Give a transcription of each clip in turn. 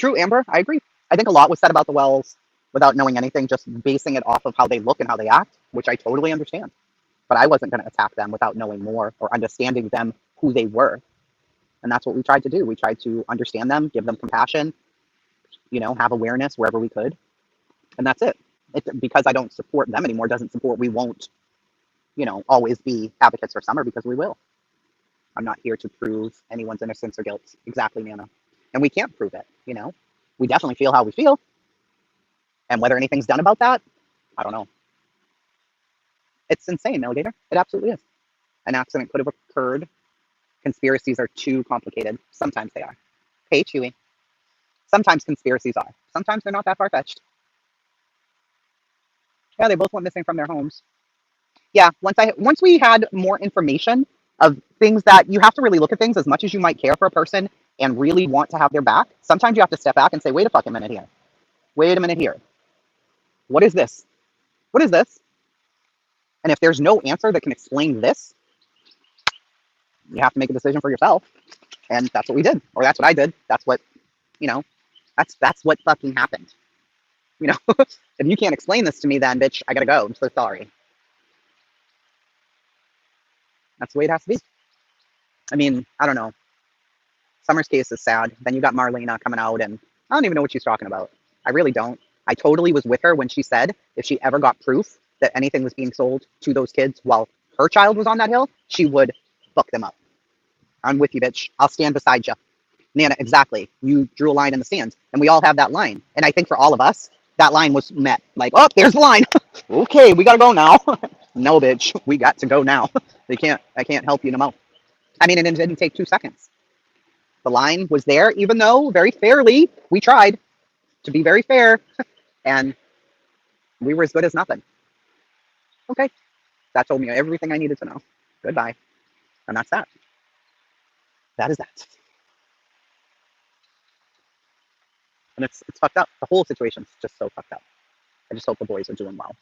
True, Amber. I agree. I think a lot was said about the Wells without knowing anything, just basing it off of how they look and how they act, which I totally understand. But I wasn't going to attack them without knowing more or understanding them who they were. And that's what we tried to do. We tried to understand them, give them compassion, have awareness wherever we could. And that's it. Because I don't support them anymore doesn't support we won't, always be advocates for Summer, because we will. I'm not here to prove anyone's innocence or guilt. Exactly, Nana. And we can't prove it. We definitely feel how we feel. And whether anything's done about that, I don't know. It's insane, Alligator. It absolutely is. An accident could have occurred. Conspiracies are too complicated. Sometimes they are. Hey, Chewy. Sometimes conspiracies are. Sometimes they're not that far-fetched. Yeah, they both went missing from their homes. Yeah, once we had more information of things that you have to really look at things as much as you might care for a person and really want to have their back. Sometimes you have to step back and say, wait a fucking minute here. Wait a minute here. What is this? What is this? And if there's no answer that can explain this, you have to make a decision for yourself. And that's what we did. Or that's what I did. That's what, that's what fucking happened. If you can't explain this to me, then bitch, I gotta go. I'm so sorry. That's the way it has to be. I mean, I don't know. Summer's case is sad. Then you got Marlena coming out, and I don't even know what she's talking about. I really don't. I totally was with her when she said if she ever got proof that anything was being sold to those kids while her child was on that hill, she would fuck them up. I'm with you, bitch. I'll stand beside you. Nana, exactly. You drew a line in the sand, and we all have that line. And I think for all of us, that line was met. Like, oh, there's the line. Okay, we gotta go now. No, bitch, we got to go now. I can't help you no more. I mean, and it didn't take 2 seconds. The line was there, even though very fairly we tried to be very fair, and we were as good as nothing. Okay, that told me everything I needed to know. Goodbye, and that's that. That is that. And it's fucked up. The whole situation's just so fucked up. I just hope the boys are doing well.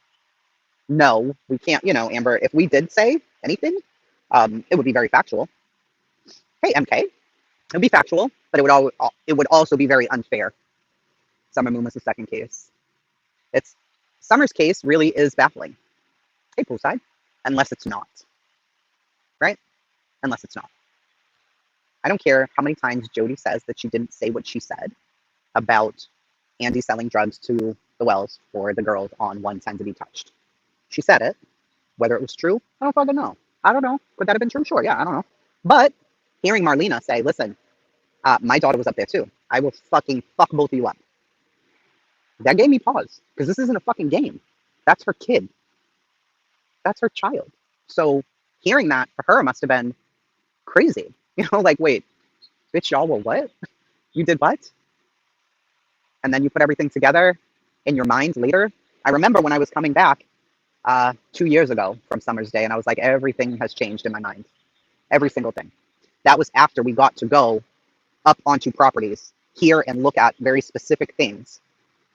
No, we can't. Amber, if we did say anything, it would be very factual. Hey, MK, it would be factual, but it would also be very unfair. Summer Moon was the second case. It's Summer's case really is baffling. Hey, Poolside, unless it's not, right? Unless it's not. I don't care how many times Jody says that she didn't say what she said about Andy selling drugs to the Wells for the girls on 110 to be touched. She said it. Whether it was true, I don't fucking know. I don't know. Could that have been true? Sure, yeah, I don't know. But hearing Marlena say, listen, my daughter was up there too. I will fucking fuck both of you up. That gave me pause. Because this isn't a fucking game. That's her kid. That's her child. So hearing that for her must have been crazy. Like, wait, bitch, y'all were what? You did what? And then you put everything together in your mind later. I remember when I was coming back 2 years ago from Summer's Day, and I was like, everything has changed in my mind. Every single thing. That was after we got to go up onto properties, hear and look at very specific things.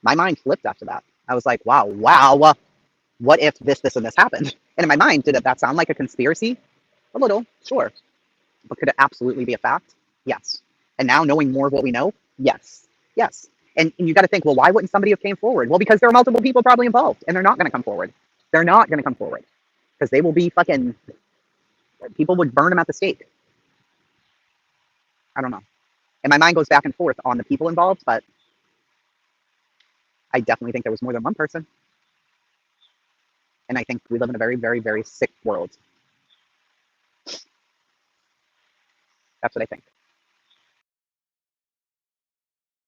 My mind flipped after that. I was like, wow, what if this, and this happened? And in my mind, did that sound like a conspiracy? A little, sure. But could it absolutely be a fact? Yes. And now knowing more of what we know, yes. Yes. And you got to think, well, why wouldn't somebody have came forward? Well, because there are multiple people probably involved, and they're not going to come forward. They're not going to come forward because they will be fucking, people would burn them at the stake. I don't know. And my mind goes back and forth on the people involved, but I definitely think there was more than one person. And I think we live in a very, very, very sick world. That's what I think.